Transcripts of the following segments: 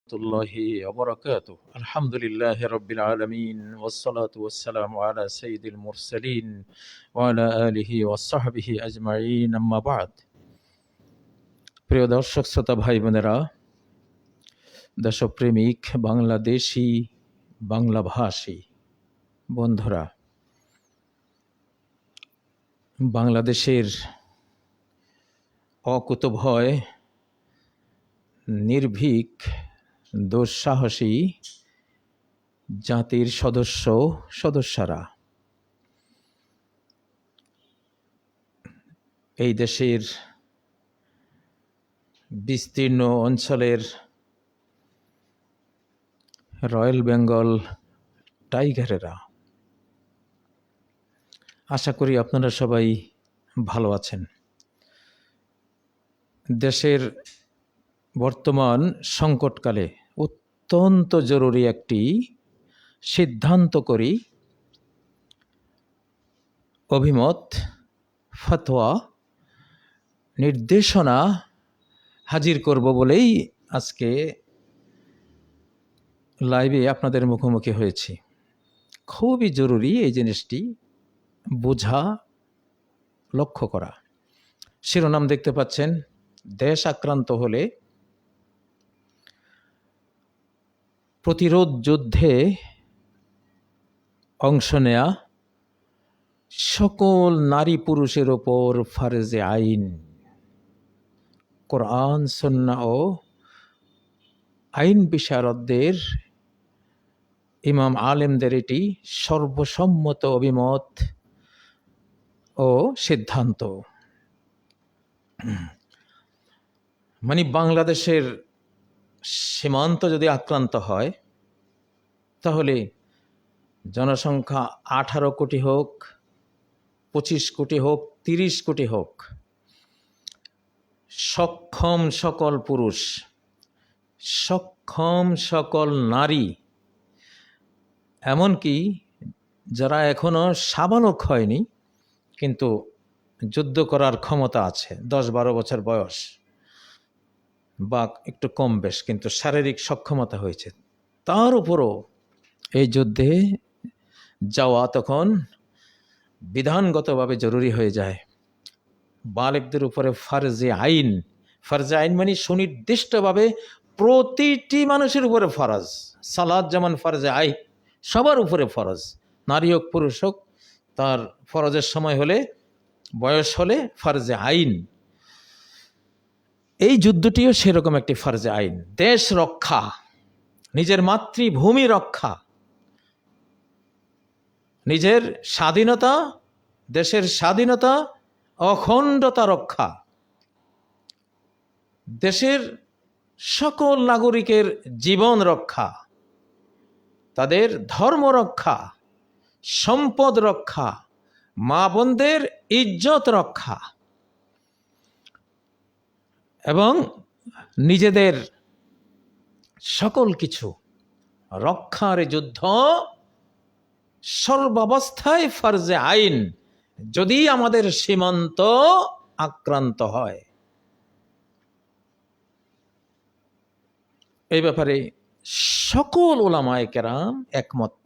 الله وبركاته الحمد لله رب العالمين والصلاة والسلام على سيد المرسلين وعلى آله وصحبه أجمعين أما بعد প্রিয় দর্শক শ্রোতা ভাই বোনেরা, দেশপ্রেমিক বাংলাদেশি বাংলাভাষী বন্ধুরা, বাংলাদেশের অকুতভয় নির্ভীক দুঃসাহসী জাতির সদস্যরা এই দেশের বিস্তীর্ণ অঞ্চলের রয়্যাল বেঙ্গল টাইগারেরা, আশা করি আপনারা সবাই ভালো আছেন। দেশের বর্তমান সংকটকালে অত্যন্ত জরুরি একটি সিদ্ধান্ত করি, অভিমত, ফতোয়া, নির্দেশনা হাজির করব বলেই আজকে লাইভে আপনাদের মুখোমুখি হয়েছি। খুবই জরুরি এই জিনিসটি বোঝা, লক্ষ্য করা। শিরোনাম দেখতে পাচ্ছেন, দেশ আক্রান্ত হলে প্রতিরোধ যুদ্ধে অংশ নেয়া সকল নারী পুরুষের ওপর ফরজে আইন। কোরআন, সুন্নাহ ও আইন বিশারদদের, ইমাম আলেমদের এটি সর্বসম্মত অভিমত ও সিদ্ধান্ত। মানে বাংলাদেশের সীমান্ত যদি আক্রান্ত হয়, তাহলে জনসংখ্যা 18 কোটি হোক, 25 কোটি হোক, 30 কোটি হোক, সক্ষম সকল পুরুষ, সক্ষম সকল নারী, এমনকি যারা এখনো সাবালক হয়নি কিন্তু যুদ্ধ করার ক্ষমতা আছে, 10-12 বছর বয়স বা একটু কম বেশ, কিন্তু শারীরিক সক্ষমতা হয়েছে, তার উপরও এই যুদ্ধে যাওয়া তখন বিধানগতভাবে জরুরি হয়ে যায়। বালেকদের উপরে ফরজে আইন। ফরজে আইন মানে সুনির্দিষ্টভাবে প্রতিটি মানুষের উপরে ফরজ। সালাত যেমন ফরজে আইন, সবার উপরে ফরজ, নারী হোক পুরুষ হোক, তার ফরজের সময় হলে, বয়স হলে ফরজে আইন। এই যুদ্ধটিও সেরকম একটি ফরজে আইন। দেশ রক্ষা, নিজের মাতৃভূমি রক্ষা, নিজের স্বাধীনতা, দেশের স্বাধীনতা, অখণ্ডতা রক্ষা, দেশের সকল নাগরিকের জীবন রক্ষা, তাদের ধর্ম রক্ষা, সম্পদ রক্ষা, মা বোনদের ইজ্জত রক্ষা এবং নিজেদের সকল কিছু রক্ষার যুদ্ধ সর্বাবস্থায় ফরজে আইন, যদি আমাদের সীমান্ত আক্রান্ত হয়। এই ব্যাপারে সকল উলামায়ে কেরাম একমত।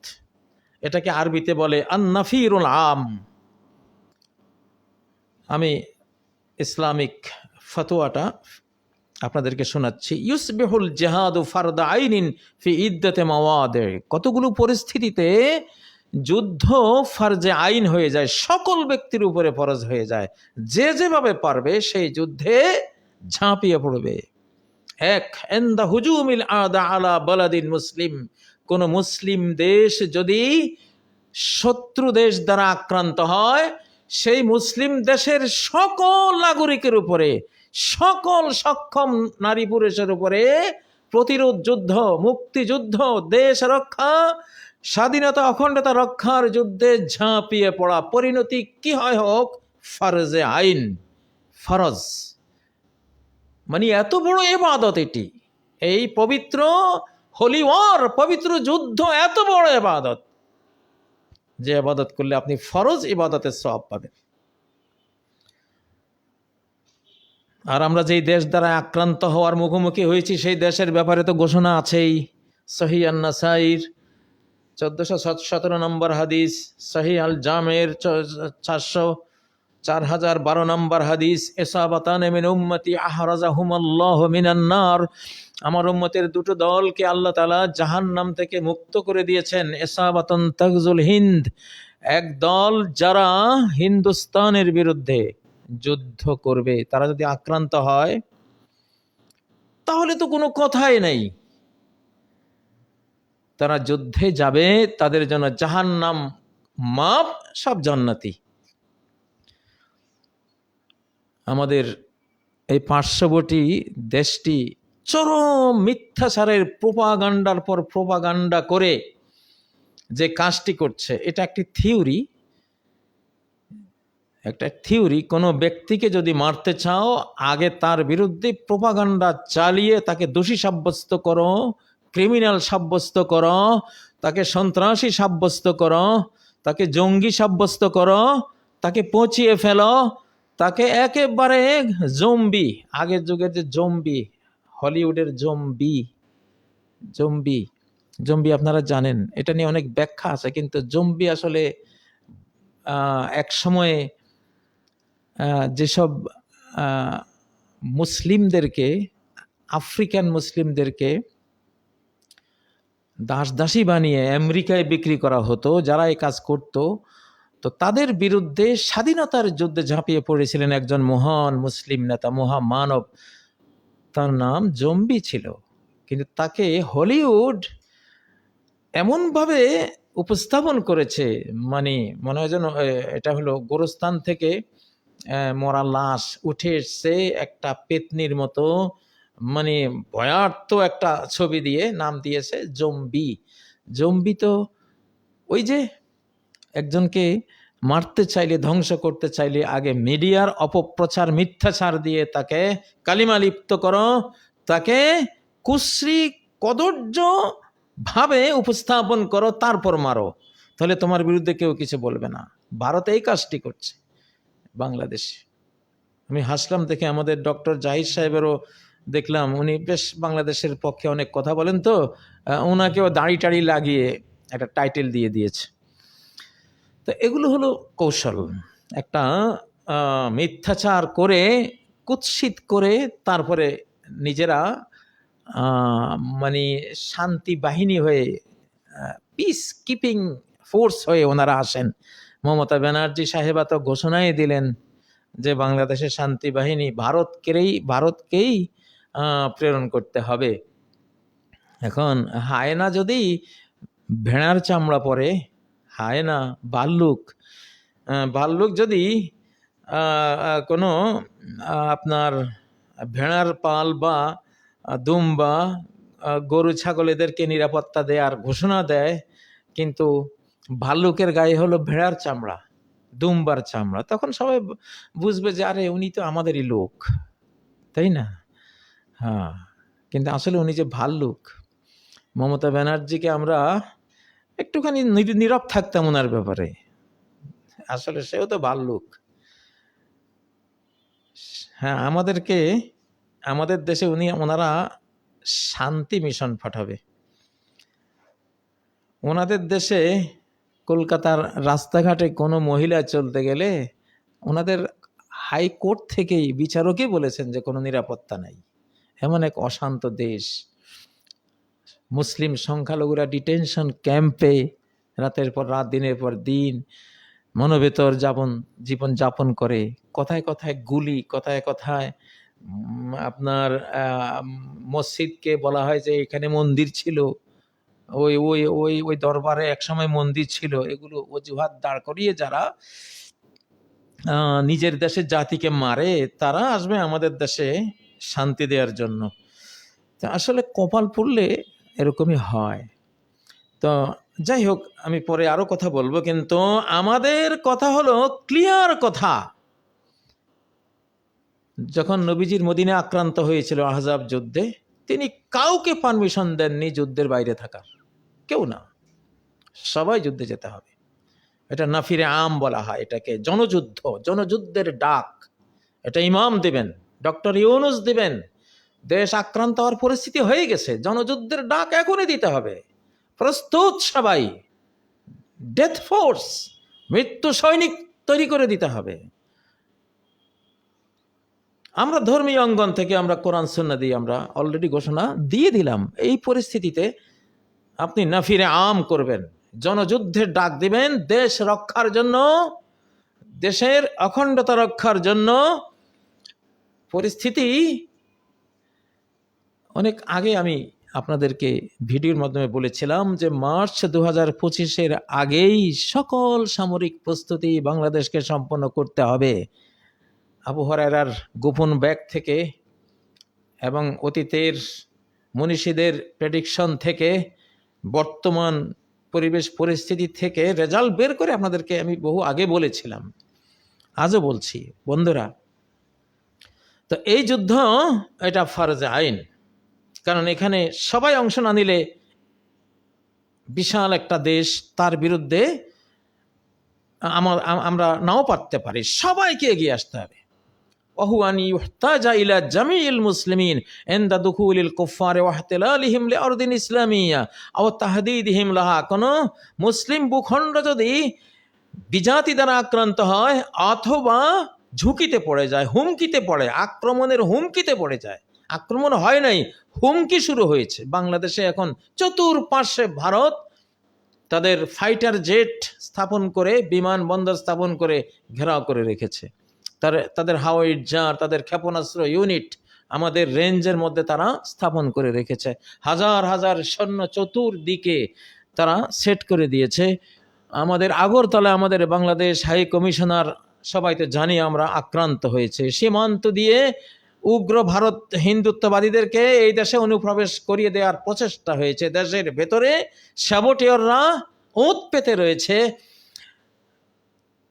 এটাকে আরবিতে বলে আন-নাফিরুল আম। আমি ইসলামিক ফতোয়াটা আপনাদেরকে শোনাচ্ছি। ইউসবিহুল জিহাদু ফারদা আইনিন ফি ইদ্দাতি মাওয়াদি। কতগুলো পরিস্থিতিতে যুদ্ধ ফরজে আইন হয়ে যায়, সকল ব্যক্তির উপরে ফরজ হয়ে যায়। যে যেভাবে পারবে সেই যুদ্ধে ঝাঁপিয়ে পড়বে। এক, ইনদা হুজুমিল আদা আলা বালাদিন মুসলিম। কোন মুসলিম দেশ যদি শত্রু দেশ দ্বারা আক্রান্ত হয়, সেই মুসলিম দেশের সকল নাগরিকের উপরে, সকল সক্ষম নারী পুরুষের উপরে প্রতিরোধ যুদ্ধ, মুক্তিযুদ্ধ, দেশ রক্ষা, স্বাধীনতা অখণ্ডতা রক্ষার যুদ্ধে ঝাঁপিয়ে পড়া। পরিণতি কি হয় হোক, ফরজে আইন, ফরজ। মানে এত বড় ইবাদত এটি, এই পবিত্র হোলি ওয়ার, পবিত্র যুদ্ধ এত বড় ইবাদত, যে ইবাদত করলে আপনি ফরজ ইবাদতের সওয়াব পাবেন। আর আমরা যেই দেশ দ্বারা আক্রান্ত হওয়ার মুখোমুখি হয়েছি সেই দেশের ব্যাপারে তো ঘোষণা আছেই। সহিহ আন-নাসাইর 1417 নম্বর হাদিস, সহিহ আল জামের 4012 নম্বর হাদিস, ইসাবাতান মিন উম্মতি আহরাজাহুমুল্লাহু মিনান নার, আমার উম্মতের দুটো দলকে আল্লাহ তাআলা জাহান্নাম থেকে মুক্ত করে দিয়েছেন। ইসাবাতুন তাগজুল হিন্দ, এক দল যারা হিন্দুস্তানের বিরুদ্ধে যুদ্ধ করবে, তারা যদি আক্রান্ত হয় তাহলে তো কোনো কথাই নেই, তারা যুদ্ধে যাবে, তাদের জন্য জাহান্নাম মাপ, সব জান্নাতি। আমাদের এই পার্শ্ববর্তী দেশটি চরম মিথ্যাচারের প্রোপাগান্ডার পর প্রোপাগান্ডা করে যে কাজটি করছে, এটা একটি থিওরি। একটা থিওরি, কোনো ব্যক্তিকে যদি মারতে চাও আগে তার বিরুদ্ধে প্রোপাগান্ডা চালিয়ে তাকে দোষী সাব্যস্ত করো, ক্রিমিনাল সাব্যস্ত করো, তাকে সন্ত্রাসী সাব্যস্ত করো, তাকে জঙ্গি সাব্যস্ত করো, তাকে পচিয়ে ফেলো, তাকে একেবারে জম্বি, আগের যুগের যে জম্বি, হলিউডের জম্বি, জম্বি জম্বি আপনারা জানেন, এটা নিয়ে অনেক ব্যাখ্যা আছে, কিন্তু জম্বি আসলে এক সময়ে যেসব মুসলিমদেরকে, আফ্রিকান মুসলিমদেরকে দাসী বানিয়ে আমেরিকায় বিক্রি করা হতো, যারা এই কাজ করত, তো তাদের বিরুদ্ধে স্বাধীনতার যুদ্ধে ঝাঁপিয়ে পড়েছিলেন একজন মহান মুসলিম নেতা, মহামানব, তার নাম জম্বি ছিল। কিন্তু তাকে হলিউড এমনভাবে উপস্থাপন করেছে, মানে মনে হয় যেন এটা হলো গোরস্থান থেকে মরা লাশ উঠে এসছে একটা পেতনির মতো, মানে ভয়ার্থ একটা ছবি দিয়ে নাম দিয়েছে জম্বি। জম্বি তো ওই যে একজনকে মারতে চাইলে, ধ্বংস করতে চাইলে আগে মিডিয়ার অপপ্রচার, মিথ্যাচার দিয়ে তাকে কালিমা লিপ্ত করো, তাকে কুশ্রী কদর্য ভাবে উপস্থাপন করো, তারপর মারো, তাহলে তোমার বিরুদ্ধে কেউ কিছু বলবে না। ভারত এই কাজটি করছে বাংলাদেশে। আমি হাসলাম দেখে, আমাদের ডক্টর জাহিদ সাহেবেরও দেখলাম, উনি বেশ বাংলাদেশের পক্ষে অনেক কথা বলেন, তো ওনাকেও দাড়ি টাড়ি লাগিয়ে একটা টাইটেল দিয়ে দিয়েছে। তো এগুলো হলো কৌশল, একটা মিথ্যাচার করে, কুৎসিত করে, তারপরে নিজেরা মানে শান্তি বাহিনী হয়ে, পিস কিপিং ফোর্স হয়ে ওনারা আসেন। মমতা ব্যানার্জি সাহেবা তো ঘোষণাই দিলেন যে বাংলাদেশের শান্তি বাহিনী ভারতকেই প্রেরণ করতে হবে। এখন হায়না যদি ভেড়ার চামড়া পরে, হায়না, ভাল্লুক যদি কোনো আপনার ভেড়ার পাল বা দুম্বা, গরু ছাগল এদেরকে নিরাপত্তা দেওয়ার ঘোষণা দেয়, কিন্তু ভাল্লুকের গায়ে হলো ভেড়ার চামড়া, দুম্বার চামড়া, তখন সবাই বুঝবে যে আরে উনি তো আমাদেরই লোক, তাই না? হ্যাঁ, কিন্তু আসলে উনি যে ভাল্লুক। মমতা ব্যানার্জিকে আমরা একটুখানি নীরব থাকতাম ওনার ব্যাপারে, আসলে সেও তো ভাল্লুক। হ্যাঁ, আমাদের দেশে ওনারা শান্তি মিশন পাঠাবে। ওনাদের দেশে কলকাতার রাস্তাঘাটে কোনো মহিলা চলতে গেলে ওনাদের হাইকোর্ট থেকেই বিচারকই বলেছেন যে কোনো নিরাপত্তা নাই। এমন এক অশান্ত দেশ। মুসলিম সংখ্যালঘুরা ডিটেনশন ক্যাম্পে রাতের পর রাত, দিনের পর দিন মনোবেতর জীবন যাপন করে। কথায় কথায় গুলি, কথায় কথায় আপনার মসজিদকে বলা হয় যে এখানে মন্দির ছিল, ওই ওই ওই ওই দরবারে একসময় মন্দির ছিল। এগুলো অজুহাত দাঁড় করিয়ে যারা নিজের দেশের জাতিকে মারে, তারা আসবে আমাদের দেশে শান্তি দেওয়ার জন্য। আসলে কপাল পড়লে এরকমই হয়। তো যাই হোক, আমি পরে আরো কথা বলবো, কিন্তু আমাদের কথা হলো ক্লিয়ার কথা। যখন নবীজির মদিনা আক্রান্ত হয়েছিল আহজাব যুদ্ধে, তিনি কাউকে পারমিশন দেননি যুদ্ধের বাইরে থাকার, কেউ না, সবাই যুদ্ধে যেতে হবে। এটা নাফিরে আম বলা হয়, এটাকে জনযুদ্ধের ডাক, এটা ইমাম দেবেন, ডক্টর ইউনূস দিবেন। দেশ আক্রান্ত হওয়ার পরিস্থিতি হয়ে গেছে, জনযুদ্ধের ডাক এখনই দিতে হবে। প্রস্তুত সবাই, ডেথ ফোর্স, মৃত্যু সৈনিক তৈরি করে দিতে হবে। আমরা ধর্মীয় অঙ্গন থেকে আমরা কোরআন সুন্নাহ দিয়ে আমরা অলরেডি ঘোষণা দিয়ে দিলাম। এই পরিস্থিতিতে আপনি নাফিরে আম করবেন, জনযুদ্ধের ডাক দিবেন, দেশ রক্ষার জন্য, দেশের অখণ্ডতা রক্ষার জন্য। পরিস্থিতি অনেক আগে আমি আপনাদেরকে ভিডিওর মাধ্যমে বলেছিলাম যে মার্চ 2025-এর আগেই সকল সামরিক প্রস্তুতি বাংলাদেশকে সম্পন্ন করতে হবে। আবু হুরায়রার গোপন ব্যাগ থেকে এবং অতীতের মনীষীদের প্রেডিকশন থেকে, বর্তমান পরিবেশ পরিস্থিতি থেকে রেজাল্ট বের করে আপনাদেরকে আমি বহু আগে বলেছিলাম, আজও বলছি বন্ধুরা। তো এই যুদ্ধ এটা ফরজে আইন, কারণ এখানে সবাই অংশ না নিলে বিশাল একটা দেশ, তার বিরুদ্ধে আমরা নাও পারতে পারি। সবাইকে এগিয়ে আসতে হবে। ওহুয়ানি ইহতাজা ইলা জামিল মুসলিমিন ইনদা দুখুলিল কুফার ওয়া ইহতিলালিহিম লিআরদিন ইসলামিয়া আও তাহদীদিহিম লাহা। কোন মুসলিম ভূখণ্ড যদি বিজাতি দ্বারা আক্রান্ত হয় অথবা ঝুঁকিতে পড়ে যায়, হুমকিতে পড়ে, আক্রমণের হুমকিতে পড়ে যায়, আক্রমণ হয় নাই, হুমকি শুরু হয়েছে। বাংলাদেশে এখন চতুর্পার্শ্বে ভারত তাদের ফাইটার জেট স্থাপন করে, বিমানবন্দর স্থাপন করে ঘেরাও করে রেখেছে। তাদের হাওয়াইট জার, তাদের ক্ষেপণাস্ত্র ইউনিট আমাদের রেঞ্জের মধ্যে তারা স্থাপন করে রেখেছে। হাজার হাজার সৈন্য চতুর্দিকে তারা সেট করে দিয়েছে। আমাদের আগরতলা আমাদের বাংলাদেশ হাই কমিশনার, সবাই তো জানি আমরা, আক্রান্ত হয়েছে। সীমান্ত দিয়ে উগ্র ভারত হিন্দুত্ববাদীদেরকে এই দেশে অনুপ্রবেশ করিয়ে দেওয়ার প্রচেষ্টা হয়েছে। দেশের ভেতরে স্যাবটেয়ররা ওঁত পেতে রয়েছে।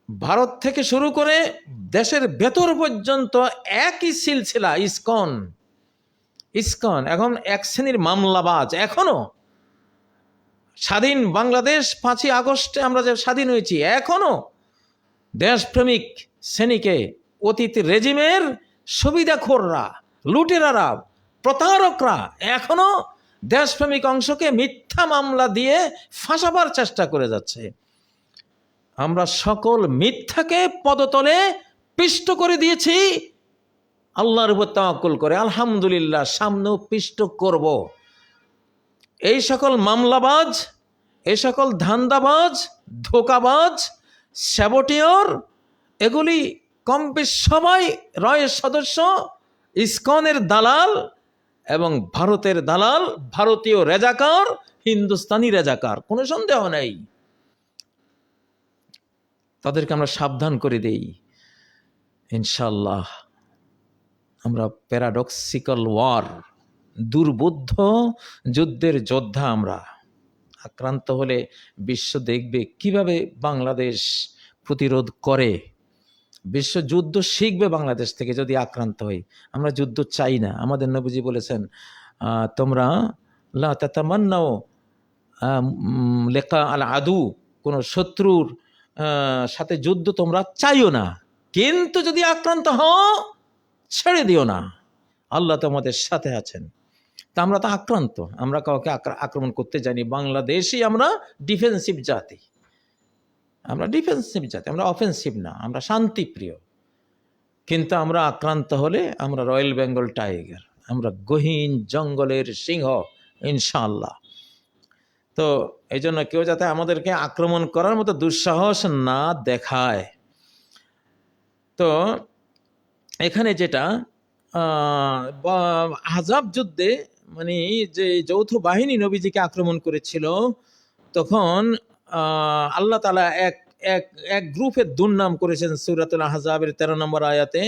ভারত থেকে শুরু করে দেশের ভেতর পর্যন্ত একই সিলসিলা। ইসকন এখন এক শ্রেণীর মামলাবাজ। এখনো স্বাধীন বাংলাদেশ 5ই আগস্টে আমরা যে স্বাধীন হয়েছি, এখনো দেশপ্রেমিক শ্রেণীকে অতীত রেজিমের সুবিধাখোররা, লুটেরারা, প্রতারকরা এখনো দেশপ্রেমিক অংশকে মিথ্যা মামলা দিয়ে ফাঁসাবার চেষ্টা করে যাচ্ছে। আমরা সকল মিথ্যাকে পদতলে পিষ্ট করে দিয়েছি আল্লাহর উপর তাওয়াক্কুল করে। আলহামদুলিল্লাহ, সামনেও পিষ্ট করব। এই সকল মামলাবাজ, এই সকল ধান্দাবাজ, ধোকাবাজ, স্যাবটিয়র, এগুলি কম বেশ সবাই রয়ের সদস্য, ইসকনের দালাল এবং ভারতের দালাল, ভারতীয় রেজাকার, হিন্দুস্তানি রেজাকার, কোনো সন্দেহ নেই। তাদেরকে আমরা সাবধান করে দেই। ইনশাল্লাহ আমরা প্যারাডক্সিক্যাল ওয়ার, দুর্বোধ্য যুদ্ধের যোদ্ধা আমরা। আক্রান্ত হলে বিশ্ব দেখবে কিভাবে বাংলাদেশ প্রতিরোধ করে। বিশ্ব যুদ্ধ শিখবে বাংলাদেশ থেকে যদি আক্রান্ত হই। আমরা যুদ্ধ চাই না। আমাদের নবীজি বলেছেন, তোমরা লা তাতামান্নাও লিকা আল আদু, কোনো শত্রুর সাথে যুদ্ধ তোমরা চাইও না, কিন্তু যদি আক্রান্ত হও ছেড়ে দিও না, আল্লাহ তোমাদের সাথে আছেন। তা আমরা তো আক্রান্ত, আমরা কাউকে আক্রমণ করতে জানি। বাংলাদেশই আমরা ডিফেন্সিভ জাতি, আমরা ডিফেন্সিভ জাতি, আমরা অফেন্সিভ না, আমরা শান্তিপ্রিয়। কিন্তু আমরা আক্রান্ত হলে আমরা রয়্যাল বেঙ্গল টাইগার, আমরা গহীন জঙ্গলের সিংহ ইনশাআল্লাহ। তো এই জন্য কেউ যাতে আমাদেরকে আক্রমণ করার মতো দুঃসাহস না দেখায়। তো এখানে যেটা আহজাব যুদ্ধে, মানে যে যৌথ বাহিনী নবীজিকে আক্রমণ করেছিল, তখন আল্লাহ তাআলা এক গ্রুপের দুর্নাম করেছেন সূরাতুল আহজাবের 13 নম্বর আয়াতে,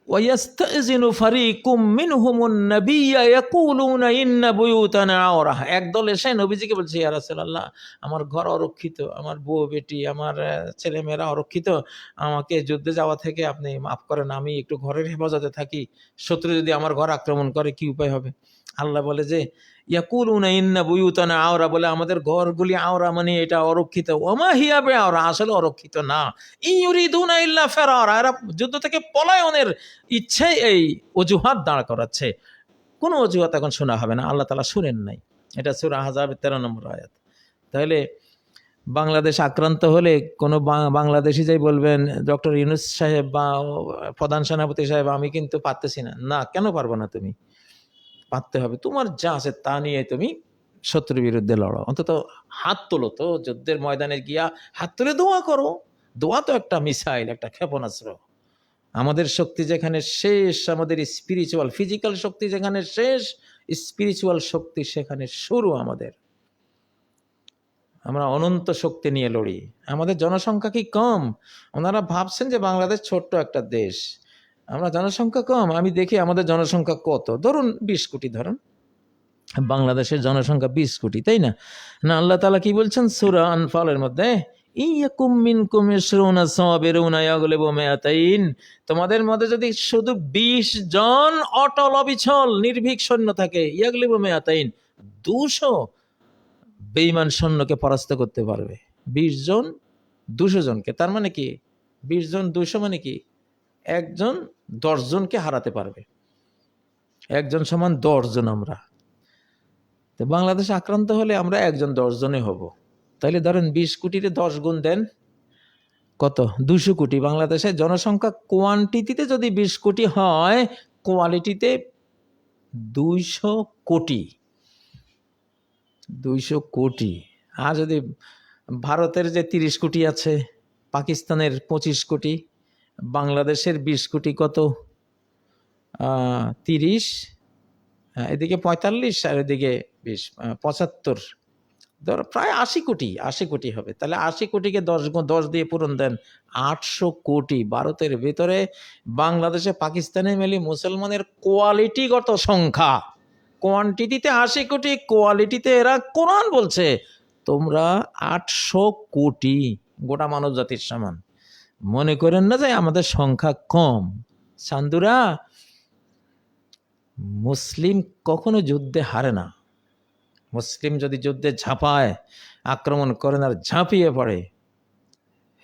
ওয়ায়াস্তাযিনু ফারিকুম মিনহুমুন নাবিয়্যা ইয়াকুলুনা ইন্না বুয়ুতানা আওরাহ। একদল এসে নবীজিকে বলছে, ইয়া রাসূলুল্লাহ, আমার ঘর অরক্ষিত, আমার বউ বেটি, আমার ছেলেমেয়েরা অরক্ষিত, আমাকে যুদ্ধে যাওয়া থেকে আপনি মাফ করেন, আমি একটু ঘরের হেফাজতে থাকি, শত্রু যদি আমার ঘর আক্রমণ করে কি উপায় হবে? আল্লাহ বলে যে ইয়াকুলুনা ইন্না বুয়ুতানা আওরা, বলে আমাদের ঘরগুলি আওরা, মানে এটা অরক্ষিত। ওমা হিয়া বেআওরা, আসলে অরক্ষিত না। ইউরিদুনা ইল্লা ফিরারা, এরা যুদ্ধ থেকে পলায়নের ইচ্ছে এই অজুহাত দাঁড় করাচ্ছে। কোনো অজুহাত এখন শোনা হবে না, আল্লাহ তাআলা শুনেন নাই। এটা সূরা আহজাবের 13 নম্বর আয়াত। তাহলে বাংলাদেশ আক্রান্ত হলে কোনো বাংলাদেশি যাই বলবেন ডক্টর ইউনূস সাহেব বা প্রধান সেনাপতি সাহেব আমি কিন্তু পারতেছি না, না কেন পারবো না? তুমি পারতে হবে, তোমার যা আছে তা নিয়ে তুমি শত্রুর বিরুদ্ধে লড়ো, অন্তত হাত তোলো তো, যুদ্ধের ময়দানে গিয়া হাত তুলে দোয়া করো। দোয়া তো একটা মিসাইল, একটা ক্ষেপণাস্ত্র। আমাদের শক্তি যেখানে শেষ, আমাদের স্পিরিচুয়াল ফিজিক্যাল শক্তি যেখানে শেষ, স্পিরিচুয়াল শক্তি সেখানে শুরু আমাদের। আমরা অনন্ত শক্তি নিয়ে লড়ি। আমাদের জনসংখ্যা কি কম? ওনারা ভাবছেন যে বাংলাদেশ ছোট্ট একটা দেশ, আমরা জনসংখ্যা কম। আমি দেখি আমাদের জনসংখ্যা কত, ধরুন 20 কোটি, ধরুন বাংলাদেশের জনসংখ্যা 20 কোটি, তাই না? না, আল্লাহ তাআলা কি বলছেন সূরা আনফালের মধ্যে, ইয়াকুম মিনকুম ইশরুনা সাবিরুনা ইয়াগলিবু মিআতাইন, তোমাদের মধ্যে যদি শুধু 20 জন অটল অবিচল নির্ভীক সৈন্য থাকে, ইয়াগলিবু মিআতাইন, 200 বেঈমান সৈন্যকে পরাস্ত করতে পারবে। 20 জন 200 জনকে, তার মানে কি 20 জন 200 মানে কি একজন 10 জনকে হারাতে পারবে। একজন সমান 10 জন। আমরা তো বাংলাদেশ আক্রান্ত হলে আমরা একজন 10 জনে হব। তাহলে ধরেন 20 কোটিতে 10 গুণ দেন, কত? 200 কোটি। বাংলাদেশের জনসংখ্যা কোয়ান্টিটিতে যদি 20 কোটি হয়, কোয়ালিটিতে 200 কোটি। 200 কোটি। আর যদি ভারতের যে 30 কোটি আছে, পাকিস্তানের 25 কোটি, বাংলাদেশের 20 কোটি, কত? 30, এদিকে 45 আর এদিকে 20, 75, ধর প্রায় 80 কোটি। 80 কোটি হবে। তাহলে 80 কোটিকে 10 দিয়ে পূরণ দেন, 800 কোটি। ভারতের ভেতরে বাংলাদেশে পাকিস্তানে মিলে মুসলমানের কোয়ালিটিগত সংখ্যা, কোয়ান্টিটিতে 80 কোটি, কোয়ালিটিতে এরা কোরআন বলছে তোমরা 800 কোটি, গোটা মানব জাতির সমান। মনে করেন না যে আমাদের সংখ্যা কম। সান্দুরা, মুসলিম কখনো যুদ্ধে হারে না। মুসলিম যদি যুদ্ধে ঝাঁপায়, আক্রমণ করেন আর ঝাঁপিয়ে পড়ে,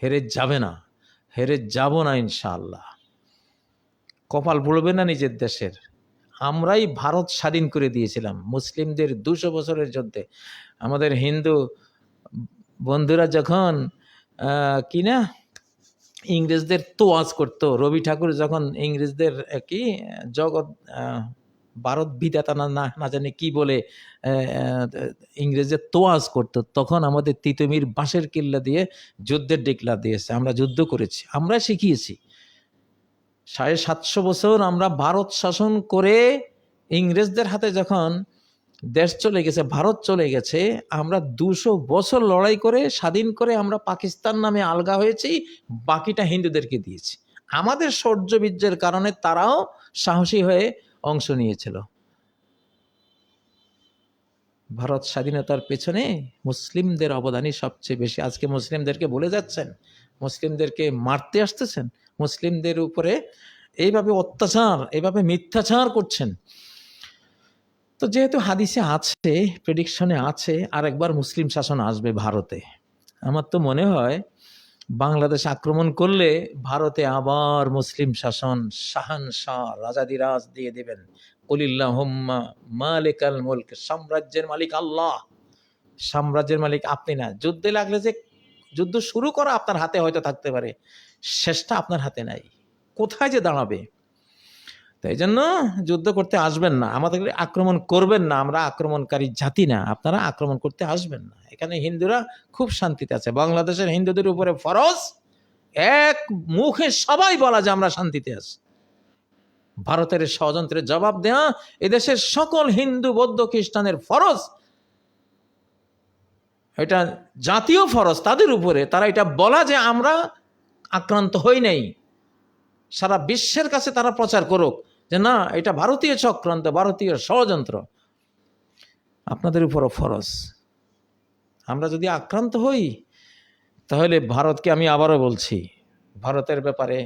হেরে যাবে না, হেরে যাব না ইনশাআল্লাহ। কপাল পুড়বে না নিজের দেশের। আমরাই ভারত স্বাধীন করে দিয়েছিলাম মুসলিমদের 200 বছরের যুদ্ধে। আমাদের হিন্দু বন্ধুরা যখন কিনা ইংরেজদের তোয়াজ করতো, রবি ঠাকুর যখন ইংরেজদের কি জগৎ ভারত বিধাতা না জানি কি বলে ইংরেজদের তোয়াজ করতো, তখন আমাদের তিতুমির বাঁশের কিল্লা দিয়ে যুদ্ধের ডিক্লার দিয়েছে। আমরা যুদ্ধ করেছি, আমরা শিখিয়েছি। 750 বছর আমরা ভারত শাসন করে ইংরেজদের হাতে যখন দেশ চলে গেছে, ভারত চলে গেছে, আমরা 200 বছর লড়াই করে স্বাধীন করে আমরা পাকিস্তান নামে আলগা হয়েছি, বাকিটা হিন্দুদেরকে দিয়েছি। আমাদের শৌর্যবীর্যের কারণে তারাও সাহসী হয়ে অংশ নিয়েছিল। ভারত স্বাধীনতার পেছনে মুসলিমদের অবদানই সবচেয়ে বেশি। আজকে মুসলিমদেরকে বলে যাচ্ছেন, মুসলিমদেরকে মারতে আসতেছেন, মুসলিমদের উপরে এইভাবে অত্যাচার, এইভাবে মিথ্যাচার করছেন। তো যেহেতু হাদিসে আছে, প্রেডিকশনে আছে আরেকবার মুসলিম শাসন আসবে ভারতে, আমার তো মনে হয় বাংলাদেশ আক্রমণ করলে ভারতে আবার মুসলিম শাসন, শাহানশাহ, রাজাদিরাজ দিয়ে দেবেন। কুলিল্লাহুম্মা মালিকাল মুলক, সাম্রাজ্যের মালিক আল্লাহ, সাম্রাজ্যের মালিক আপনি না। যুদ্ধে লাগলে যে যুদ্ধ শুরু করা আপনার হাতে হয়তো থাকতে পারে, শেষটা আপনার হাতে নাই, কোথায় যে দাঁড়াবে। তাই জন্য যুদ্ধ করতে আসবেন না, আমাদের আক্রমণ করবেন না, আমরা আক্রমণকারী জাতি না, আপনারা আক্রমণ করতে আসবেন না। এখানে হিন্দুরা খুব শান্তিতে আছে। বাংলাদেশের হিন্দুদের উপরে ফরজ এক মুখে সবাই বলা যে আমরা শান্তিতে আছি। ভারতের ষড়যন্ত্রের জবাব দেয়া এদেশের সকল হিন্দু, বৌদ্ধ, খ্রিস্টানের ফরজ, এটা জাতীয় ফরজ তাদের উপরে। তারা এটা বলা যে আমরা আক্রান্ত হই নাই, সারা বিশ্বের কাছে তারা প্রচার করুক যে না, এটা ভারতীয় চক্রান্ত, ভারতীয় ষড়যন্ত্র। আপনাদের উপরও ফরজ। আমরা যদি আক্রান্ত হই তাহলে ভারতকে, আমি আবারও বলছি, ভারতের ব্যাপারে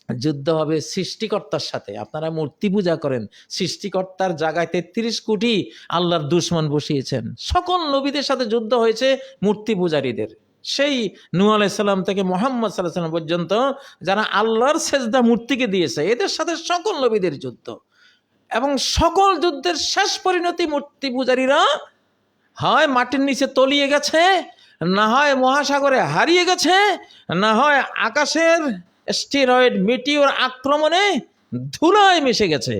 যুদ্ধ হবে সৃষ্টিকর্তার সাথে। আপনারা মূর্তি পূজা করেন, সৃষ্টিকর্তার জায়গায় 33 কোটি আল্লাহর দুশমন বসিয়েছেন। সকল নবীদের সাথে যুদ্ধ হয়েছে মূর্তি পূজারীদের। সেই নূহ আলাইহিস সালাম থেকে মুহাম্মদ সাল্লাল্লাহু আলাইহি ওয়াসাল্লাম পর্যন্ত যারা আল্লাহর সেজদা মূর্তিকে দিয়েছে, এদের সাথে সকল নবীদের যুদ্ধ। এবং সকল যুদ্ধের শেষ পরিণতি মূর্তি পূজারীরা হয় মাটির নিচে তলিয়ে গেছে, না হয় মহাসাগরে হারিয়ে গেছে, না হয় আকাশের স্টেরয়েড মিটিওর আক্রমণে ধুলায় মিশে গেছে।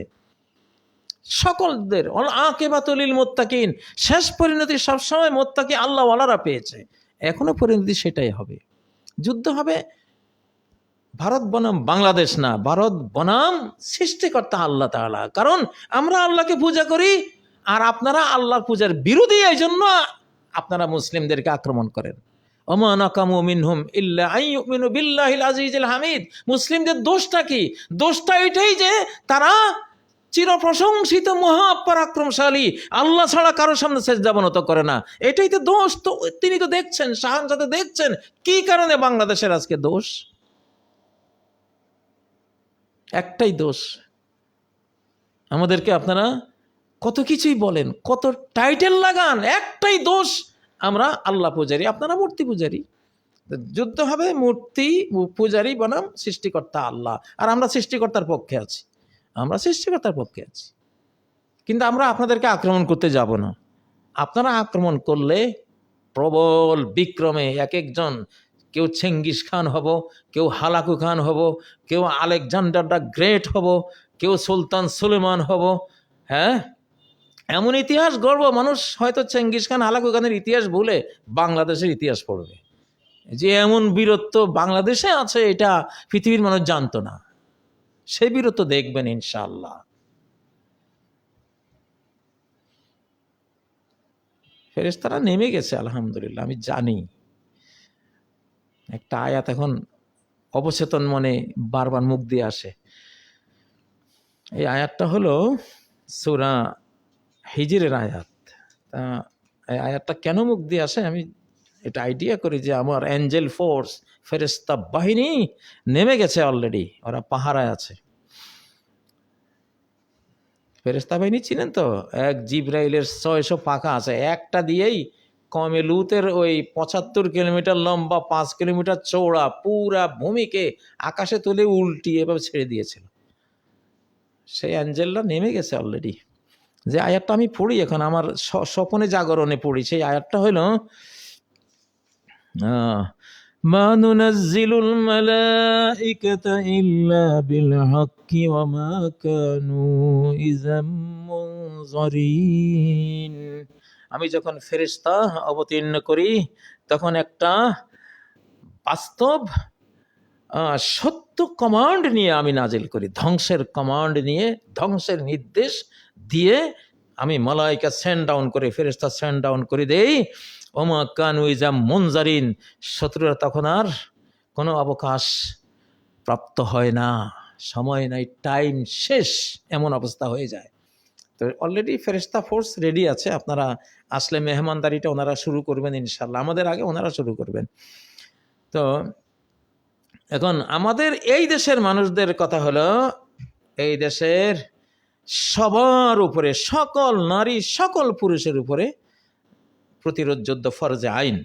সকলদের আকিবাতুল লিল মুত্তাকিন, শেষ পরিণতি সবসময় মুত্তাকি আল্লাহওয়ালারা পেয়েছে। এখনো পরিণতি সেটাই হবে। যুদ্ধ হবে ভারত বনাম বাংলাদেশ না, ভারত বনাম সৃষ্টিকর্তা আল্লাহ তাআলা। কারণ আমরা আল্লাহকে পূজা করি, আর আপনারা আল্লাহর পূজার বিরোধী, এই জন্য আপনারা মুসলিমদেরকে আক্রমণ করেন। ওমা নাকামু মিনহুম ইল্লা আন ইউমিনু বিল্লাহিল আজিজিল হামিদ। মুসলিমদের দোষটা কি? দোষটা এটাই যে তারা চিরপ্রশংসিত মহাপরাক্রমশালী আল্লাহ ছাড়া কারোর সামনে সেজদা অবনত করে না। এটাই তো দোষ। তো তিনি তো দেখছেন, শাহানজাদে দেখছেন কি কারণে বাংলাদেশের আজকে দোষ। একটাই দোষ। আমাদেরকে আপনারা কত কিছুই বলেন, কত টাইটেল লাগান, একটাই দোষ, আমরা আল্লাহ পূজারী, আপনারা মূর্তি পূজারী। যুদ্ধ হবে মূর্তি পূজারী বনাম সৃষ্টিকর্তা আল্লাহ। আর আমরা সৃষ্টিকর্তার পক্ষে আছি, আমরা সৃষ্টিকর্তার পক্ষে আছি। কিন্তু আমরা আপনাদেরকে আক্রমণ করতে যাব না। আপনারা আক্রমণ করলে প্রবল বিক্রমে এক একজন, কেউ চেঙ্গিস খান হব, কেউ হালাকু খান হব, কেউ আলেকজান্ডার দ্য গ্রেট হব, কেউ সুলতান সুলেমান হব। হ্যাঁ, এমন ইতিহাস গর্ব, মানুষ হয়তো চেঙ্গিস খান হালাকু খানের ইতিহাস ভুলে বাংলাদেশের ইতিহাস পড়বে, যে এমন বীরত্ব বাংলাদেশে আছে এটা পৃথিবীর মানুষ জানতো না। সেই বীরত্ব দেখবেন ইনশাআল্লাহ। ফেরেশতারা নেমে গেছে আলহামদুলিল্লাহ, আমি জানি। একটা আয়াত এখন অবচেতন মনে বারবার মুখ দিয়ে আসে। এই আয়াতটা হলো সূরা হিজরের আয়াত। এই আয়াতটা কেন মুখ দিয়ে আসে আমি এটা আইডিয়া করি যে আমার অ্যাঞ্জেল ফোর্স, ফেরেশতা বাহিনী নেমে গেছে অলরেডি, ওরা পাহারায় আছে। ফেরেশতা বাহিনী চিনেন তো, এক জিব্রাইলের 600 পাখা আছে, একটা দিয়েই কমে লুতের ওই 75 কিলোমিটার লম্বা 5 কিলোমিটার চৌড়া পুরা ভূমিকে আকাশে তুলে উল্টিয়ে এভাবে ছেড়ে দিয়েছিল। সেই অ্যাঞ্জেলরা নেমে গেছে অলরেডি। যে আয়াতটা আমি পড়ি এখন, আমার স্বপনে জাগরণে পড়ি, সেই আয়াতটা হইল মা নুনাজ্জিলুল মালাইকাতা ইল্লা বিল হাক্কি ওয়া মা কানু ইযাম মুনযারিন। আমি যখন ফেরেশতা অবতীর্ণ করি তখন একটা বাস্তব সত্য কমান্ড নিয়ে আমি নাজিল করি, ধ্বংসের কমান্ড নিয়ে, ধ্বংসের নির্দেশ দিয়ে আমি মালাইকা সেন্ড ডাউন করে, ফেরেশতা সেন্ড ডাউন করে দেই। ওমা কানু ইযাম মুনযারিন, শত্রুরা তখন আর কোনো অবকাশ প্রাপ্ত হয় না, সময় নাই, টাইম শেষ, এমন অবস্থা হয়ে যায়। তো অলরেডি ফেরেশতা ফোর্স রেডি আছে, আপনারা আসলে মেহমানদারিটা ওনারা শুরু করবেন ইনশাল্লাহ, আমাদের আগে ওনারা শুরু করবেন। তো এখন আমাদের এই দেশের মানুষদের কথা হলো, এই দেশের সবার উপরে, সকল নারী সকল পুরুষের উপরে প্রতিরোধ যুদ্ধ ফরজে আইন।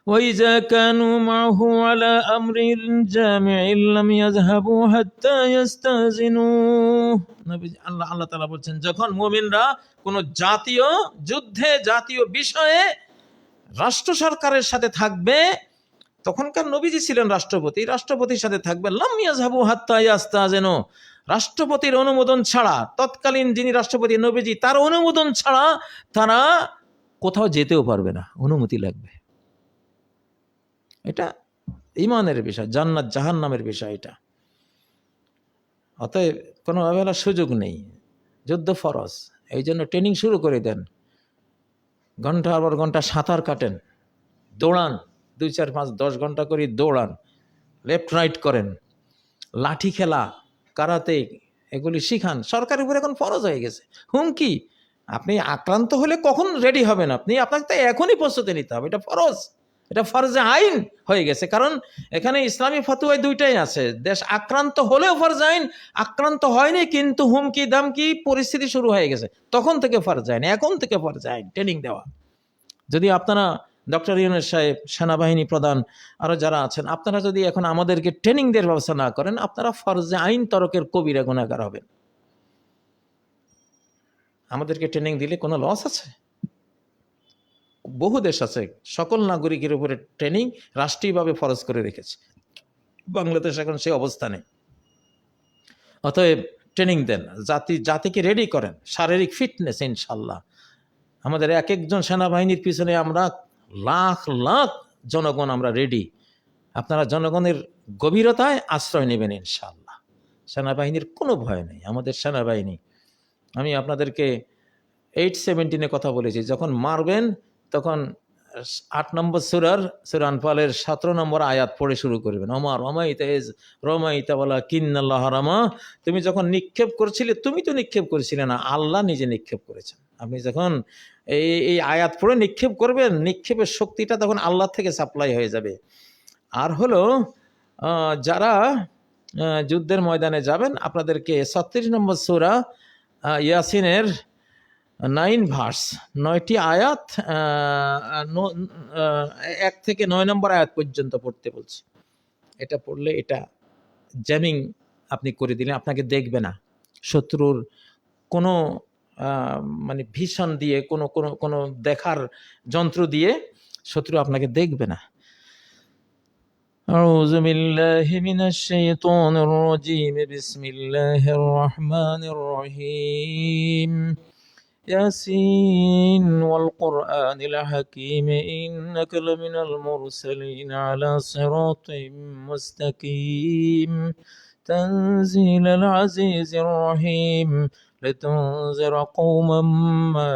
وَإِذَا كَانُوا مَعَهُ عَلَى أَمْرٍ جَامِعٍ لَمْ يَذْهَبُوا حَتَّى يَسْتَأْذِنُوهُ। আল্লাহ তাআলা বলছেন, যখন মুমিনরা কোনো জাতীয় যুদ্ধে, জাতীয় বিষয়ে রাষ্ট্র সরকারের সাথে থাকবে, তখনকার নবীজি ছিলেন রাষ্ট্রপতি, রাষ্ট্রপতির সাথে থাকবে, লাম ইয়াযহাবু হাত্তা ইয়াস্তাযিনু, রাষ্ট্রপতির অনুমোদন ছাড়া, তৎকালীন যিনি রাষ্ট্রপতি নবীজি, তার অনুমোদন ছাড়া তারা কোথাও যেতেও পারবে না, অনুমতি লাগবে। এটা ঈমানের বিষয়, জান্নাত জাহান্নামের বিষয় এটা। অতএব কোনো অবহেলার সুযোগ নেই, যুদ্ধ ফরজ। এই জন্য ট্রেনিং শুরু করে দেন, ঘন্টার পর ঘন্টা সাঁতার কাটেন, দৌড়ান, 2, 4, 5, 10 ঘন্টা করে দৌড়ান, লেফট রাইট করেন, লাঠি খেলা, কারাতে, এগুলি শিখান। সরকারের উপর এখন ফরজ হয়ে গেছে, হুমকি। আপনি আক্রান্ত হলে কখন রেডি হবেন? আপনাকে তো এখনই প্রস্তুতি নিতে হবে, এটা ফরজ। এটা ফরজে আইন হয়ে গেছে। কারণ এখানে ইসলামী ফতোয়ায় দুইটাই আছে, দেশ আক্রান্ত হলেও ফরজে আইন, আক্রান্ত হয়নি কিন্তু হুমকি দামকি পরিস্থিতি শুরু হয়ে গেছে, তখন থেকে ফরজে আইন, এখন থেকে ফরজে আইন ট্রেনিং দেওয়া। যদি আপনারা ডক্টর ইউনূস সাহেব, সেনাবাহিনী প্রধান, আরো যারা আছেন, আপনারা যদি এখন আমাদেরকে ট্রেনিং দেওয়ার ব্যবস্থা না করেন, আপনারা ফরজে আইন তরকের কবিরা গুনাহগার হবেন। আমাদেরকে ট্রেনিং দিলে কোনো লস আছে? বহু দেশ আছে সকল নাগরিকের উপরে ট্রেনিং রাষ্ট্রীয়ভাবে ফরজ করে রেখেছে, বাংলাদেশ এখন সেই অবস্থানে। অতএব ট্রেনিং দেন, জাতিকে রেডি করেন, শারীরিক ফিটনেস। ইনশাল্লাহ আমাদের এক একজন সেনাবাহিনীর পিছনে আমরা লাখ লাখ জনগণ, আমরা রেডি। আপনারা জনগণের গভীরতায় আশ্রয় নেবেন ইনশাল্লাহ। সেনাবাহিনীর কোনো ভয় নেই, আমাদের সেনাবাহিনী। আমি আপনাদেরকে 8:17 কথা বলেছি, যখন মারবেন তখন 8 নম্বর সূরা আনফালের 17 নম্বর আয়াত পড়ে শুরু করবেন। ওমা রমাইতা ইজ রমাইতা ওয়ালা কিন্নাল্লাহ রামা। তুমি যখন নিক্ষেপ করছিলে, তুমি তো নিক্ষেপ করেছিলে না, আল্লাহ নিজে নিক্ষেপ করেছেন। আপনি যখন এই আয়াত পড়ে নিক্ষেপ করবেন, নিক্ষেপের শক্তিটা তখন আল্লাহ থেকে সাপ্লাই হয়ে যাবে। আর হলো যারা যুদ্ধের ময়দানে যাবেন, আপনাদেরকে 36 নম্বর সূরা ইয়াসিনের 9 ভার্স, 9টি আয়াত, 1 থেকে 9 নম্বর আয়াত পর্যন্ত পড়তে বলছি। এটা পড়লে, এটা জ্যামিং আপনি করে দিলেন, আপনাকে দেখবে না শত্রুর কোনো মানে ভীষণ দিয়ে, কোনো দেখার যন্ত্র দিয়ে শত্রু আপনাকে দেখবে না। আউযু বিল্লাহি মিনাশ শাইতানির রাজীম, বিসমিল্লাহির রহমানির রহিম। ياسين والقرآن الحكيم إنك لمن المرسلين على صراط مستقيم تنزيل العزيز الرحيم لتنذر قوما ما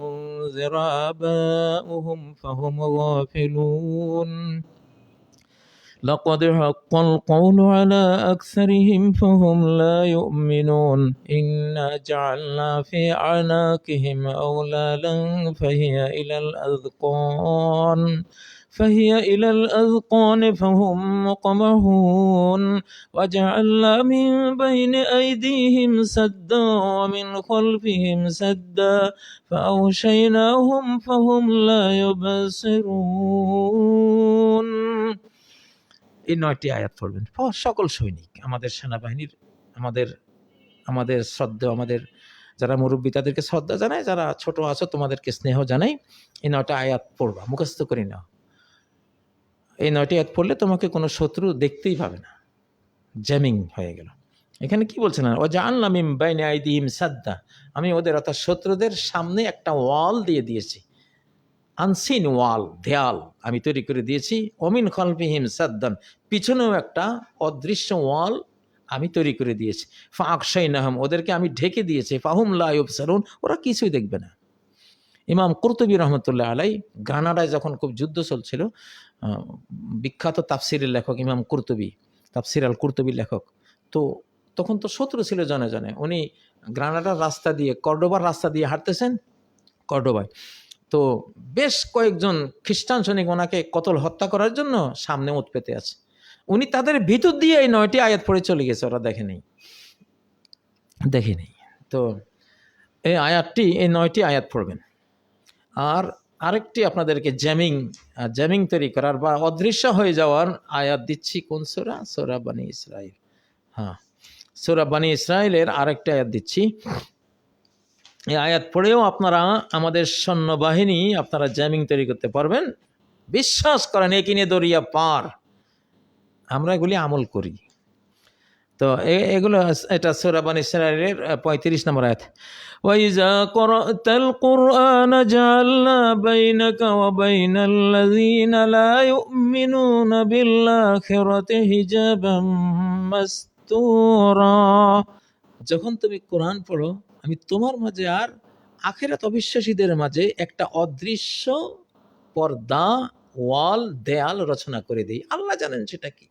أنذر آباؤهم فهم غافلون لقد حق القول على أكثرهم فهم لا يؤمنون إنا جعلنا في أعناقهم أغلالا فهي إلى الأذقان فهم مقمحون وجعلنا من بين أيديهم سدا ومن خلفهم سدا فأغشيناهم فهم لا يبصرون। এই 9টি আয়াত পড়বেন সকল সৈনিক, আমাদের সেনাবাহিনীর, আমাদের শ্রদ্ধা, আমাদের যারা মুরব্বী তাদেরকে শ্রদ্ধা জানাই, যারা ছোট আছো তোমাদেরকে স্নেহ জানাই। এই 9টা আয়াত পড়বা, মুখস্থ করি নাও। এই 9টি আয়াত পড়লে তোমাকে কোনো শত্রু দেখতেই পাবে না, জ্যামিং হয়ে গেল। এখানে কি বলছে না, ও জাআলনা মিন বাইনি আইদিহিম সাদ্দা, আমি ওদের অর্থাৎ শত্রুদের সামনে একটা ওয়াল দিয়ে দিয়েছি, আনসিন ওয়াল, দেয়াল আমি তৈরি করে দিয়েছি। ওমিন খালফিহিম সাদ্দান, পিছনেও একটা অদৃশ্য ওয়াল আমি তৈরি করে দিয়েছি। ফাআগশাইনাহুম, ওদেরকে আমি ঢেকে দিয়েছি। ফাহুম লা ইউবসারুন, ওরা কিছুই দেখবে না। ইমাম কুরতুবী রহমতুল্লাহ আলাই, গ্রানাডায় যখন খুব যুদ্ধ চলছিল, বিখ্যাত তাফসিরের লেখক ইমাম কুরতুবী, তাফসির আল কুরতুবীর লেখক, তো তখন তো শত্রু ছিল জনে জনে। উনি গ্রানাডার রাস্তা দিয়ে, কর্ডোবার রাস্তা দিয়ে হাঁটতেছেন, কর্ডোবায়। তো বেশ কয়েকজন খ্রিস্টান সৈনিক ওনাকে কতল হত্যা করার জন্য সামনে ওত পেতে আছে। উনি তাদের ভিতর দিয়ে এই 9টি আয়াত পড়ে চলে গেছে, ওরা দেখেনি। তো এই 9টি আয়াত পড়বেন। আর আরেকটি আপনাদেরকে জ্যামিং তৈরি করার বা অদৃশ্য হয়ে যাওয়ার আয়াত দিচ্ছি। কোন সূরা? সূরা বনী ইসরাইল। হ্যাঁ, সূরা বনী ইসরাইলের আরেকটা আয়াত দিচ্ছি। এই আয়াত পড়েও আপনারা, আমাদের সৈন্যবাহিনী, আপনারা জ্যামিং তৈরি করতে পারবেন। বিশ্বাস করেন, একিনে দরিয়া পার। আমরা এগুলি আমল করি। তো এগুলো, এটা সূরা বনী ইসরাইলের 35 নম্বর আয়াত। ওয়াইজা ক্বরাতাল কুরআন জাআলনা বাইনাকা ওয়া বাইনাল্লাযীনা লা ইউমিনুনা বিল আখিরাতি হিজাবাম মাসতুরা, যখন তুমি কোরআন পড়ো, আমি তোমার মাঝে আর আখিরাত অবিশ্বাসীদের মাঝে একটা অদৃশ্য পর্দা, ওয়াল, দেয়াল রচনা করে দেই। আল্লাহ জানেন সেটা কি।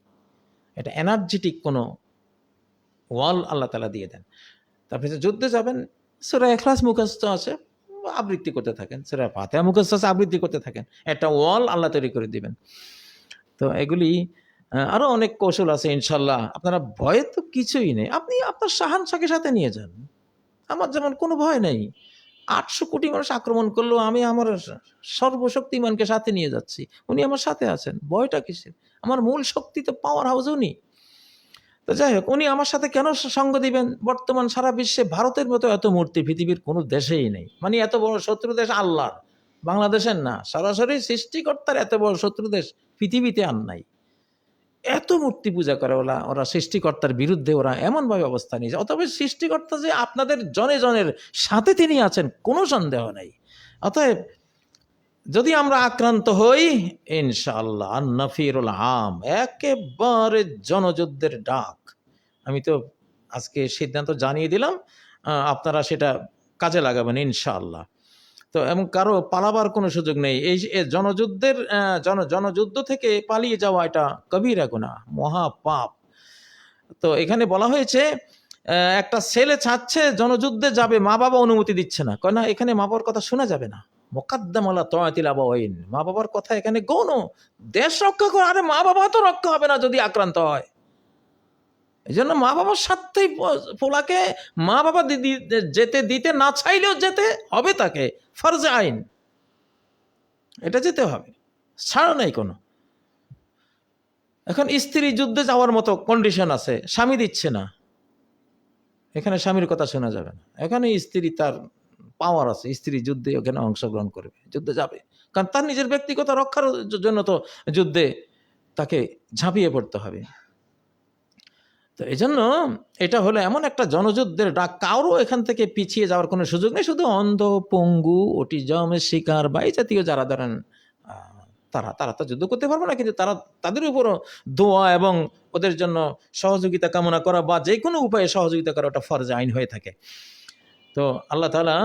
এটা এনার্জেটিক কোনো ওয়াল আল্লাহ তাআলা দিয়ে দেন। তারপরে যুদ্ধে যাবেন, সূরা ইখলাস মুখস্থ আছে, আবৃত্তি করতে থাকেন, সূরা ফাতিহা মুখস্থ আছে, আবৃত্তি করতে থাকেন, একটা ওয়াল আল্লাহ তৈরি করে দিবেন। তো এগুলি আরো অনেক কৌশল আছে ইনশাল্লাহ। আপনারা ভয় তো কিছুই নেই, আপনি আপনার শাহানশাকে সাথে নিয়ে যান। আমার যেমন কোনো ভয় নেই, 800 কোটি মানুষ আক্রমণ করলেও আমি আমার সর্বশক্তিমানকে সাথে নিয়ে যাচ্ছি, উনি আমার সাথে আছেন, ভয়টা কিসের? আমার মূল শক্তি তো পাওয়ার হাউস উনি। তো যাই হোক, উনি আমার সাথে কেন সঙ্গ দিবেন? বর্তমান সারা বিশ্বে ভারতের মতো এত মূর্তি পৃথিবীর কোনো দেশেই নেই, মানে এত বড় শত্রু দেশ আল্লাহর, বাংলাদেশের না, সরাসরি সৃষ্টিকর্তার এত বড় শত্রু দেশ পৃথিবীতে আর নাই। এত মূর্তি পূজা করে ওরা, ওরা সৃষ্টিকর্তার বিরুদ্ধে ওরা এমনভাবে অবস্থান নিয়েছে। অতএব সৃষ্টিকর্তা যে আপনাদের জনে জনের সাথে তিনি আছেন, কোনো সন্দেহ নাই। অতএব যদি আমরা আক্রান্ত হই, ইনশাআল্লাহ আন-নাফিরুল আম, একেবারে জনযুদ্ধের ডাক। আমি তো আজকে সিদ্ধান্ত জানিয়ে দিলাম, আপনারা সেটা কাজে লাগাবেন ইনশাআল্লাহ। তো এবং কারো পালাবার কোনো সুযোগ নেই। এই জনযুদ্ধের জনযুদ্ধ থেকে পালিয়ে যাওয়া এটা কবিরা গুনাহ, মহাপাপ। তো এখানে বলা হয়েছে একটা ছেলে চাচ্ছে জনযুদ্ধে যাবে, মা বাবা অনুমতি দিচ্ছে না, কয় না এখানে মা বাবার কথা শোনা যাবে না, মুকাদ্দাম আলা তাআতিল আবাওয়াইন, মা বাবার কথা এখানে গৌণ। দেশ রক্ষা করে, আরে মা বাবা তো রক্ষা হবে না যদি আক্রান্ত হয়। এই জন্য মা বাবার সাথেই পোলাকে মা বাবা যেতে দিতে না চাইলেও যেতে হবে, তাকে ফরজে আইন, এটা যেতে হবে, ছাড় নাই কোনো। এখন স্ত্রী যুদ্ধে যাওয়ার মতো কন্ডিশন আছে, স্বামী দিচ্ছে না, এখানে স্বামীর কথা শোনা যাবে না। এখানে স্ত্রী তার পাওয়ার আছে, স্ত্রী যুদ্ধে ওখানে অংশগ্রহণ করবে, যুদ্ধে যাবে, কারণ তার নিজের ব্যক্তিগত রক্ষার জন্য তো যুদ্ধে তাকে ঝাঁপিয়ে পড়তে হবে। তো এই জন্য এটা হলো এমন একটা জনযুদ্ধের ডাক, কারো এখান থেকে পিছিয়ে যাওয়ার কোনো সুযোগ নেই। শুধু অন্ধ, পঙ্গু, অটিজমের শিকার বা এই জাতীয় যারা ধরেন তারা তো যুদ্ধ করতে পারবে না, কিন্তু তাদের উপরও দোয়া এবং ওদের জন্য সহযোগিতা কামনা করা বা যে কোনো উপায়ে সহযোগিতা করা ওটা ফরজ আইন হয়ে থাকে। তো আল্লাহ তাআলা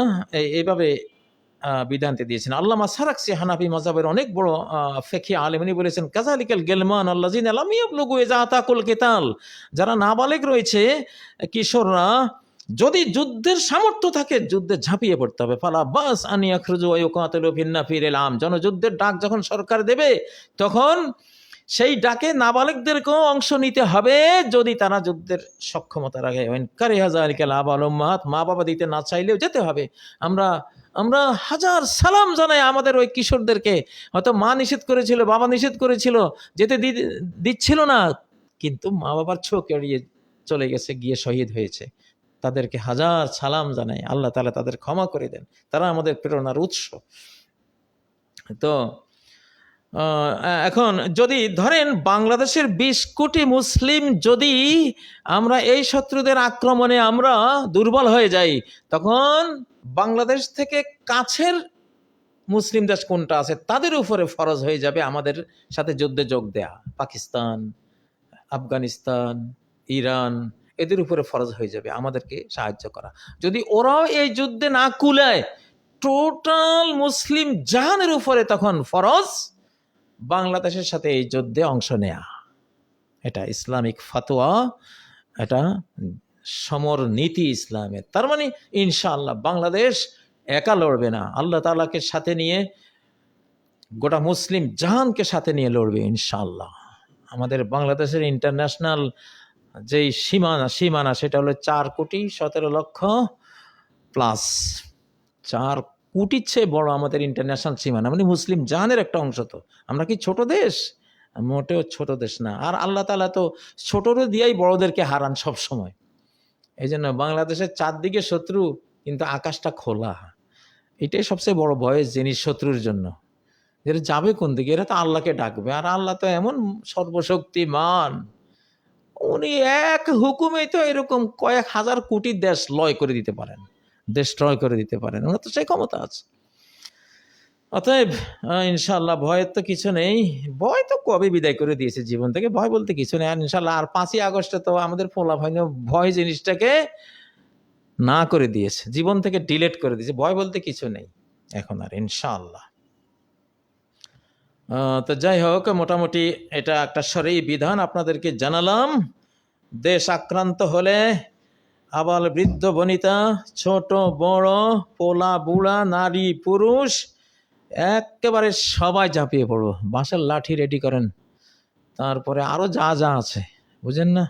এইভাবে বিধানটি দিয়েছেন। আল্লামা সারাকসি হানাফি মাযহাবের অনেক বড় ফিকহি আলেম, উনি বলেছেন কাযালিকাল গিলমান আল্লাযিনা লাম ইয়াবলুগু ইযা আতাকুল কিতাল, যারা নাবালেগ রয়েছে, কিশোররা, যদি যুদ্ধের সামর্থ্য থাকে যুদ্ধে ঝাঁপিয়ে পড়তে হবে। ফালা বাস আন ইয়াখরুজু ওয়া ইউকাতিলু ফিন নাফিরিল আম, জনযুদ্ধের ডাক যখন সরকার দেবে তখন সেই ডাকে নাবালেগদেরকেও অংশ নিতে হবে যদি তারা যুদ্ধের সক্ষমতা রাখে। মা বাবা দিতে না চাইলেও যেতে হবে। আমরা হাজার সালাম জানাই আমাদের ওই কিশোরদেরকে, হয়তো মা নিষেধ করেছিল, বাবা নিষেধ করেছিল, যেতে দিচ্ছিল না, কিন্তু মা বাবার চোখ এড়িয়ে চলে গেছে, গিয়ে শহীদ হয়েছে, তাদেরকে হাজার সালাম জানাই, আল্লাহ তাআলা তাদের ক্ষমা করে দেন, তারা আমাদের প্রেরণার উৎস। তো এখন যদি ধরেন বাংলাদেশের 20 কোটি মুসলিম যদি আমরা এই শত্রুদের আক্রমণে আমরা দুর্বল হয়ে যাই, তখন বাংলাদেশ থেকে কাছের মুসলিম দেশ কোনটা আছে তাদের উপরে ফরজ হয়ে যাবে আমাদের সাথে যুদ্ধে যোগ দেয়া। পাকিস্তান, আফগানিস্তান, ইরান, এদের উপরে ফরজ হয়ে যাবে আমাদেরকে সাহায্য করা। যদি ওরাও এই যুদ্ধে না কুলায়, টোটাল মুসলিম জাহানের উপরে তখন ফরজ বাংলাদেশের সাথে এই যুদ্ধে অংশ নেয়া। এটা ইসলামিক ফাতোয়া, এটা সমর নীতি ইসলামের। তার মানে ইনশাআল্লাহ বাংলাদেশ একা লড়বে না, আল্লাহ তাআলাকে সাথে নিয়ে গোটা মুসলিম জাহানকে সাথে নিয়ে লড়বে ইনশাআল্লাহ। আমাদের বাংলাদেশের ইন্টারন্যাশনাল যেই সীমানা সেটা হলো 4,17,00,000 প্লাস। 4 কোটির চেয়ে বড় আমাদের ইন্টারন্যাশনাল সীমানা, মানে মুসলিম জাহানের একটা অংশ। তো আমরা কি ছোট দেশ? মোটেও ছোট দেশ না। আর আল্লাহ তাআলা তো ছোটরও দিয়েই বড়দেরকে হারান সব সময়। এই জন্য বাংলাদেশের চারদিকে শত্রু, কিন্তু আকাশটা খোলা। এটাই সবচেয়ে বড় ভয়ের জিনিস শত্রুর জন্য। এরা যাবে কোন দিকে? এরা তো আল্লাহকে ডাকবে, আর আল্লাহ তো এমন সর্বশক্তিমান, উনি এক হুকুমেই তো এরকম কয়েক হাজার কোটি দেশ লয় করে দিতে পারেন, ডিস্ট্রয় করে দিতে পারেন, ওনার তো সেই ক্ষমতা আছে। অতএব ইনশাআল্লাহ ভয়ের তো কিছু নেই, ভয় তো কবে বিদায় করে দিয়েছে জীবন থেকে, ভয় বলতে কিছু নেই। আর ইনশাআল্লাহ আর 5ই আগস্টে তো আমাদের পোলাপাইন ভয় জিনিসটাকে না করে দিয়েছে, জীবন থেকে ডিলেট করে দিয়েছে, ভয় বলতে কিছু নেই এখন আর ইনশাআল্লাহ। তো যাই হোক, মোটামুটি এটা একটা শরঈ বিধান আপনাদেরকে জানালাম। দেশ আক্রান্ত হলে আবাল বৃদ্ধ বনিতা, ছোট বড়, পোলা বুড়া, নারী পুরুষ, একেবারে সবাই ঝাঁপিয়ে পড়ো, বাঁশের লাঠি রেডি করেন, তারপরে আরো যা যা আছে, বুঝেন না?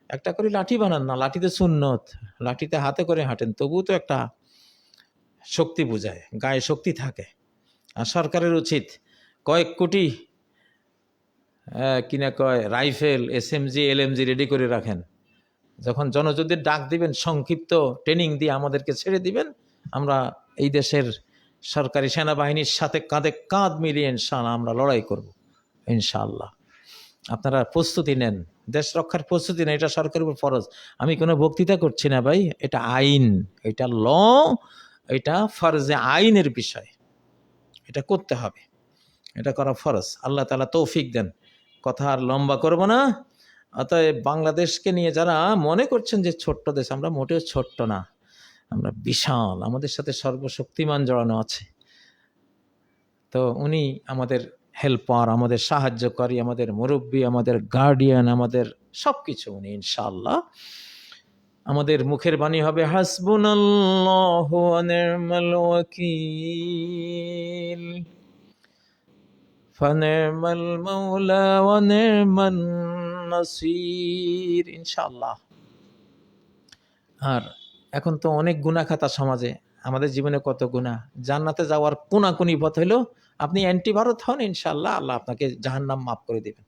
একটা করে লাঠি বানান না, লাঠিতে সুন্নত, লাঠিতে হাতে করে হাঁটেন, তবুও তো একটা শক্তি বোঝায়, গায়ে শক্তি থাকে। আর সরকারের উচিত কয়েক কোটি কিনা কয় রাইফেল, SMG, LMG রেডি করে রাখেন। যখন জনযুদ্ধের ডাক দিবেন, সংক্ষিপ্ত ট্রেনিং দিয়ে আমাদেরকে ছেড়ে দিবেন, আমরা এই দেশের সরকারি সেনাবাহিনীর সাথে কাঁধে কাঁধ মিলিয়ে ইনশাআল্লাহ আমরা লড়াই করব ইনশাআল্লাহ। আপনারা প্রস্তুতি নেন, দেশ রক্ষার প্রস্তুতি নেন, এটা সরকারের উপর ফরজ। আমি কোনো বক্তৃতা করছি না ভাই, এটা আইন, এটা ল, এটা ফরজে আইনের বিষয়, এটা করতে হবে, এটা করা ফরজ। আল্লাহ তাআলা তৌফিক দেন। কথা আর লম্বা করব না। অতএব বাংলাদেশকে নিয়ে যারা মনে করছেন যে ছোট্ট দেশ, আমরা মোটেও ছোট্ট না, আমরা বিশাল, আমাদের সাথে সর্বশক্তিমান জড়ানো আছে। তো উনি আমাদের হেল্পার, আমাদের সাহায্যকারী, আমাদের মুরব্বী, আমাদের গার্ডিয়ান, আমাদের সব কিছু উনি ইনশাআল্লাহ। আমাদের মুখের বাণী হবে হাসবুনাল্লাহু ওয়া নি'মাল ওয়াকিল, ফানি'মাল মাওলা ওয়া নি'মান নাসির ইনশাআল্লাহ। আর এখন তো অনেক গুনাহ খাতা সমাজে, আমাদের জীবনে কত গুনাহ, জান্নাতে যাওয়ার কোনাকুনি পথ হলো আপনি অ্যান্টি ভারত হন, ইনশাআল্লাহ আল্লাহ আপনাকে জাহান্নাম মাফ করে দেবেন।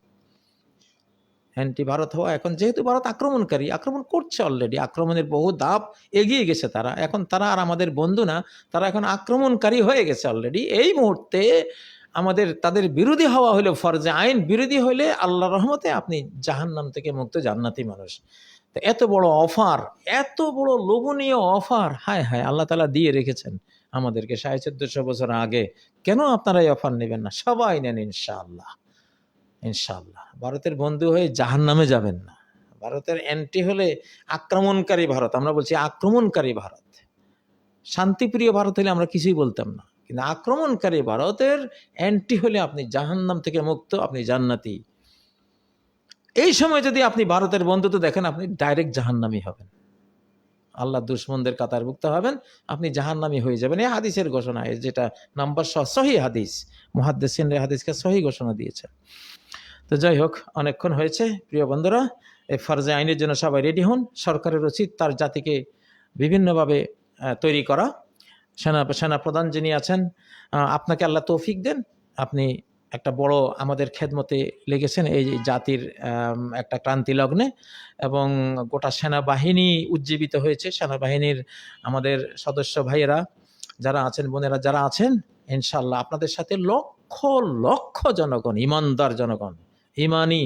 অ্যান্টি ভারত হওয়া, এখন যেহেতু ভারত আক্রমণকারী, আক্রমণ করছে অলরেডি, আক্রমণের বহু ধাপ এগিয়ে গেছে তারা, এখন তারা আর আমাদের বন্ধু না, তারা এখন আক্রমণকারী হয়ে গেছে অলরেডি। এই মুহূর্তে আমাদের তাদের বিরোধী হওয়া হলো ফরজে আইন, বিরোধী হলে আল্লাহর রহমতে আপনি জাহান্নাম থেকে মুক্ত, জান্নাতি মানুষ। তো এত বড় অফার, এত বড় লোভনীয় অফার, হায় হায়, আল্লাহ তাআলা দিয়ে রেখেছেন আমাদেরকে 1450 বছর আগে। কেন আপনারা এই অফার নেবেন না? সবাই নেন ইনশাআল্লাহ, ইনশাআল্লাহ। ভারতের বন্ধু হয়ে জাহান্নামে যাবেন না। ভারতের অ্যান্টি হলে আক্রমণকারী ভারত, আমরা বলছি আক্রমণকারী ভারত। শান্তিপ্রিয় ভারত হলে আমরা কিছুই বলতাম না, কিন্তু আক্রমণকারী ভারতের অ্যান্টি হলে আপনি জাহান্নাম থেকে মুক্ত, আপনি জান্নাতি। এই সময় যদি আপনি ভারতের বন্ধুত্ব দেখেন, আপনি ডাইরেক্ট জাহান্নামী হবেন, আল্লাহ দুশমনদের কাতারভুক্ত হবেন, আপনি জাহান্নামী হয়ে যাবেন। এই হাদিসের ঘোষণা, যেটা নাম্বার সহিহ হাদিস, মুহাদ্দিসিনরা হাদিসকে সহিহ ঘোষণা দিয়েছে। তো যাই হোক, অনেকক্ষণ হয়েছে প্রিয় বন্ধুরা, এই ফরজে আইনের জন্য সবাই রেডি হন। সরকারের উচিত তার জাতিকে বিভিন্নভাবে তৈরি করা। সেনা প্রধান যিনি আছেন, আপনাকে আল্লাহ তৌফিক দেন, আপনি একটা বড় আমাদের খেদমতে লেগেছেন এই জাতির একটা ক্রান্তি লগ্নে, এবং গোটা সেনাবাহিনী উজ্জীবিত হয়েছে। সেনাবাহিনীর আমাদের সদস্য ভাইয়েরা যারা আছেন, বোনেরা যারা আছেন, ইনশাআল্লাহ আপনাদের সাথে লক্ষ লক্ষ জনগণ, ইমানদার জনগণ, ইমানি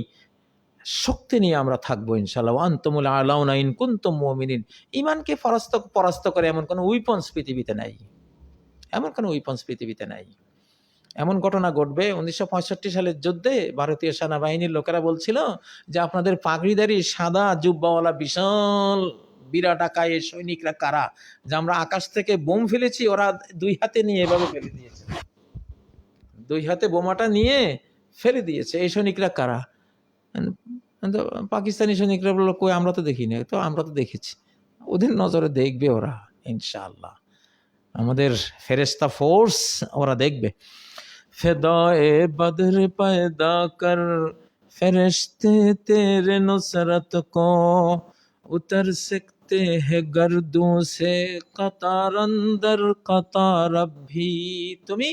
শক্তি নিয়ে আমরা থাকবো ইনশাআল্লাহ। আনতুমুল আলাউনা ইন কুনতুম মুমিনিন। ইমানকে পরাস্ত করে এমন কোনো উইপন্স পৃথিবীতে নাই, এমন কোনো উইপন্স পৃথিবীতে নাই। এমন ঘটনা ঘটবে, 1965 সালের যুদ্ধে ভারতীয় সেনাবাহিনীর লোকেরা বলছিল যে আপনাদের পাগড়িদারি সাদা জুব্বাওয়ালা বিশাল বিরাট আকারের সৈনিকরা কারা, যে আমরা আকাশ থেকে বোম ফেলেছি, ওরা দুই হাতে নিয়ে এভাবে ফেলে দিয়েছে, দুই হাতে বোমাটা নিয়ে ফেলে দিয়েছে, এই সৈনিকরা কারা? পাকিস্তানি সৈনিকরা বললো, কই আমরা তো দেখিনি। তো আমরা তো দেখেছি, ওদের নজরে দেখবে ওরা ইনশাআল্লাহ, আমাদের ফেরেশতা ফোর্স ওরা দেখবে। ফেদায়ে বদর पैदा कर फरिश्ते तेरे नुसरत को उतर सकते हैं गर्दों से कतार अंदर कतार अब भी। তুমি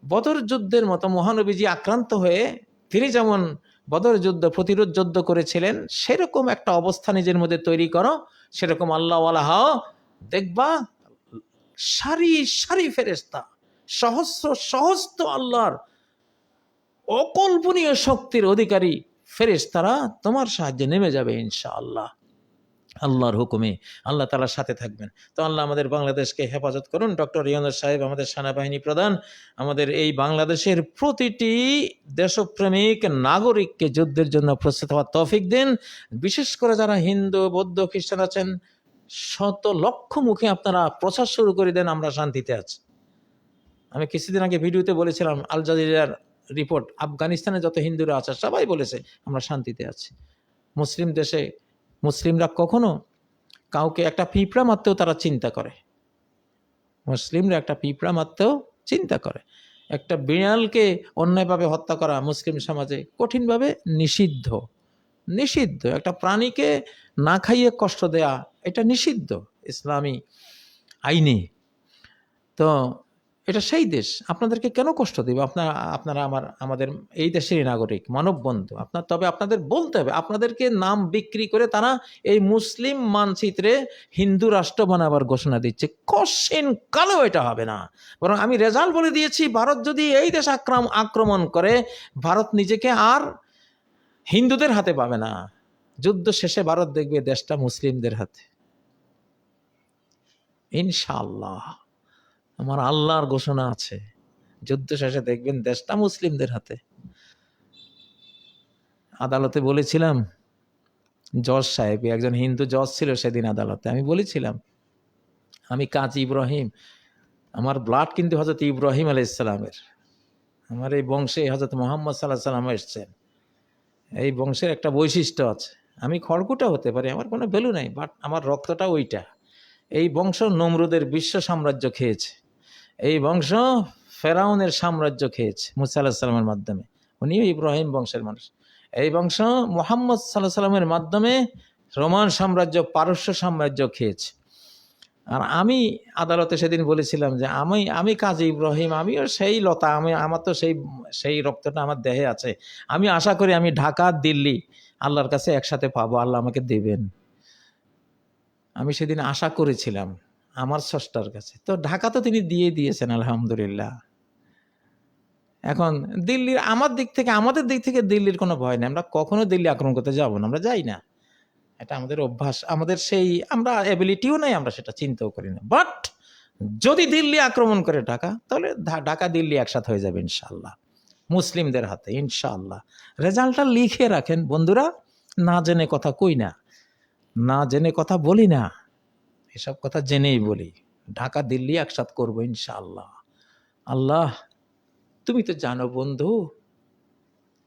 বদর যুদ্ধের মতো মহানবীজি আক্রান্ত হয়ে তিনি যেমন বদর যুদ্ধ প্রতিরোধ যুদ্ধ করেছিলেন, সেরকম একটা অবস্থা নিজের মধ্যে তৈরি করো, সেরকম আল্লাহওয়ালা হও, দেখবা সারি সারি ফেরেশতা, সহস্র সহস্র আল্লাহর অকল্পনীয় শক্তির অধিকারী ফেরেশতারা তোমার সাহায্যে নেমে যাবে ইনশাআল্লাহ, আল্লাহর হুকুমে। আল্লাহ তাআলার সাথে থাকবেন। তো আল্লাহ আমাদের বাংলাদেশকে হেফাজত করুন। ডক্টর ইউনূস সাহেব আমাদের সেনাবাহিনী প্রধান, আমাদের এই বাংলাদেশের প্রতিটি দেশপ্রেমিক নাগরিককে যুদ্ধের জন্য প্রস্তুত হওয়ার তৌফিক দিন। বিশেষ করে যারা হিন্দু, বৌদ্ধ, খ্রিস্টান আছেন, শত লক্ষ মুখে আপনারা প্রচার শুরু করে দেন, আমরা শান্তিতে আছি। আমি কিছুদিন আগে ভিডিওতে বলেছিলাম, আল জাজিরার রিপোর্ট, আফগানিস্তানে যত হিন্দুরা আছে সবাই বলেছে আমরা শান্তিতে আছি। মুসলিম দেশে মুসলিমরা কখনো কাউকে একটা পিঁপড়া মারতেও তারা চিন্তা করে, মুসলিমরা একটা পিঁপড়া মারতেও চিন্তা করে। একটা বিড়ালকে অন্যায়ভাবে হত্যা করা মুসলিম সমাজে কঠিনভাবে নিষিদ্ধ। নিষিদ্ধ। একটা প্রাণীকে না খাইয়ে কষ্ট দেয়া এটা নিষিদ্ধ ইসলামী আইনে। তো এটা সেই দেশ, আপনাদেরকে কেন কষ্ট দেবে? আপনারা আমাদের এই দেশেরই নাগরিক, মানব বন্ধু আপনার। তবে আপনাদের বলতে হবে, আপনাদেরকে নাম বিক্রি করে তারা এই মুসলিম মানচিত্রে হিন্দু রাষ্ট্র বানাবার ঘোষণা দিচ্ছে। কশিন কালেও এটা হবে না। বরং আমি রেজাল্ট বলে দিয়েছি, ভারত যদি এই দেশ আক্রমণ করে, ভারত নিজেকে আর হিন্দুদের হাতে পাবে না। যুদ্ধ শেষে ভারত দেখবে দেশটা মুসলিমদের হাতে, ইনশাআল্লাহ। আমার আল্লাহর ঘোষণা আছে, যুদ্ধ শেষে দেখবেন দেশটা মুসলিমদের হাতে। আদালতে বলেছিলাম, জজ সাহেব, একজন হিন্দু জজ ছিল সেদিন আদালতে, আমি বলেছিলাম আমি কাজী ইব্রাহিম, আমার ব্লাড কিন্তু হযরত ইব্রাহিম আলাইহিস সালামের, আমার এই বংশে হযরত মুহাম্মদ সাল্লাল্লাহু আলাইহি ওয়াসাল্লাম এসেছেন। এই বংশের একটা বৈশিষ্ট্য আছে, আমি খড়কুটা হতে পারি, আমার কোনো ভ্যালু নাই, বাট আমার রক্তটা ওইটা। এই বংশ নমরুদের বিশ্ব সাম্রাজ্য খেয়েছে, এই বংশ ফেরাউনের সাম্রাজ্য খেয়েছে মুসা আলাইহিস সালামের মাধ্যমে, উনিও ইব্রাহিম বংশের মানুষ। এই বংশ মুহাম্মদ সাল্লাল্লাহু আলাইহি সাল্লামের মাধ্যমে রোমান সাম্রাজ্য, পারস্য সাম্রাজ্য খেয়েছে। আর আমি আদালতে সেদিন বলেছিলাম যে আমি কাজী ইব্রাহিম, আমিও সেই লতা, আমার তো সেই রক্তটা আমার দেহে আছে। আমি আশা করি আমি ঢাকা দিল্লি আল্লাহর কাছে একসাথে পাবো, আল্লাহ আমাকে দেবেন। আমি সেদিন আশা করেছিলাম আমার স্রষ্টার কাছে। তো ঢাকা তো তিনি দিয়ে দিয়েছেন আলহামদুলিল্লাহ। এখন দিল্লির আমাদের দিক থেকে দিল্লির কোনো ভয় নেই, আমরা কখনো দিল্লি আক্রমণ করতে যাব না, আমরা যাই না, এটা আমাদের অভ্যাস, আমাদের আমরা অ্যাবিলিটিও নাই, আমরা সেটা চিন্তাও করি না। বাট যদি দিল্লি আক্রমণ করে ঢাকা, তাহলে ঢাকা দিল্লি একসাথে হয়ে যাবে ইনশাআল্লাহ, মুসলিমদের হাতে ইনশাআল্লাহ। রেজাল্টটা লিখে রাখেন বন্ধুরা, না জেনে কথা কই না, না জেনে কথা বলি না, এসব কথা জেনেই বলি। ঢাকা দিল্লি একসাথে করবো ইনশাআল্লাহ। আল্লাহ তুমি তো জানো বন্ধু,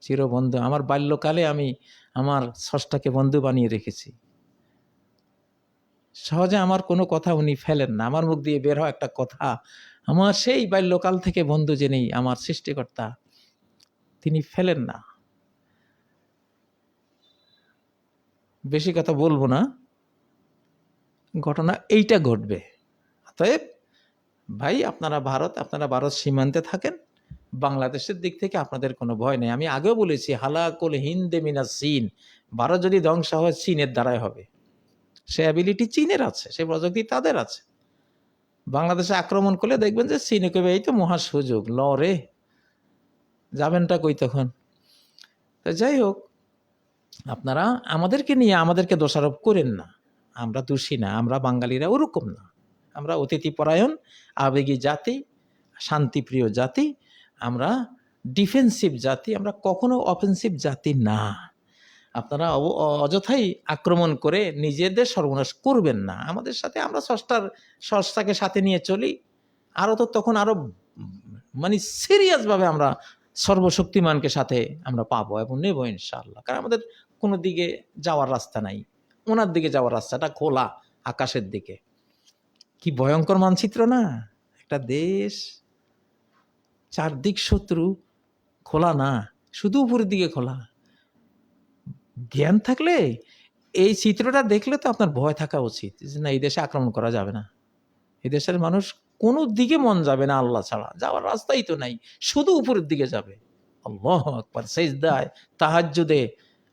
চিরবন্ধু। আমার বাল্যকালে আমি আমার স্রষ্টাকে বন্ধু বানিয়ে রেখেছি, সহজে আমার কোনো কথা উনি ফেলেন না। আমার মুখ দিয়ে বের হয় একটা কথা, আমার সেই বাল্যকাল থেকে বন্ধু যিনি আমার সৃষ্টিকর্তা, তিনি ফেলেন না। বেশি কথা বলবো না, ঘটনা এইটা ঘটবে। অতএব ভাই, আপনারা ভারত সীমান্তে থাকেন, বাংলাদেশের দিক থেকে আপনাদের কোনো ভয় নেই। আমি আগেও বলেছি, হালাকুল হিন্দে মিনাস চীন, ভারত যদি ধ্বংস হয় চীনের দ্বারাই হবে। সে অ্যাবিলিটি চীনের আছে, সে প্রযুক্তি তাদের আছে। বাংলাদেশে আক্রমণ করলে দেখবেন যে চীনে কবে এই তো মহা সুযোগ, রে যাবেনটা কই তখন। তো যাই হোক, আপনারা আমাদেরকে নিয়ে আমাদেরকে দোষারোপ করেন না, আমরা দোষী না, আমরা বাঙালিরা ওরকম না। আমরা অতিথিপরায়ণ, আবেগী জাতি, শান্তিপ্রিয় জাতি, আমরা ডিফেন্সিভ জাতি, আমরা কখনো অফেন্সিভ জাতি না। আপনারা অযথাই আক্রমণ করে নিজেদের সর্বনাশ করবেন না। আমাদের সাথে আমরা স্রষ্টাকে সাথে নিয়ে চলি, আরও তো তখন আরো মানে সিরিয়াসভাবে আমরা সর্বশক্তিমানকে সাথে আমরা পাবো এবং নেবো ইনশাআল্লাহ। কারণ আমাদের কোনো দিকে যাওয়ার রাস্তা নাই, ওনার দিকে যাওয়ার রাস্তাটা খোলা, আকাশের দিকে। কি ভয়ঙ্কর মানচিত্র না, একটা দেশ, চারদিক শত্রু, খোলা না, শুধু উপরের দিকে খোলা। জ্ঞান থাকলে এই চিত্রটা দেখলে তো আপনার ভয় থাকা উচিত যে না, এই দেশে আক্রমণ করা যাবে না, এই দেশের মানুষ কোনো দিকে মন যাবে না আল্লাহ ছাড়া, যাওয়ার রাস্তাই তো নাই, শুধু উপরের দিকে যাবে। আল্লাহু আকবার, সিজদায়, তাহাজ্জুদে,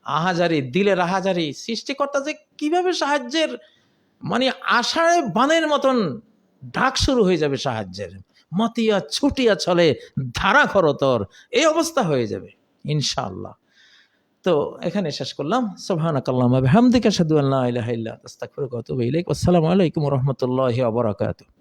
আহাজারি, দিলের আহাজারি, সৃষ্টিকর্তা যে কিভাবে সাহায্যের মানে আষাঢ়ে বানের মতন ডাক শুরু হয়ে যাবে সাহায্যের, মাতিয়া ছুটিয়া চলে ধারা খরতর, এই অবস্থা হয়ে যাবে ইনশাআল্লাহ। তো এখানে শেষ করলাম। সুবহানাকাল্লাহুম্মা ওয়া বিহামদিকা আশহাদু আল্লা ইলাহা ইল্লা আনতা আস্তাগফিরুকা ওয়া আতুবু ইলাইক। আসসালামু আলাইকুম ওয়া রাহমাতুল্লাহি ওয়া বারাকাতুহু।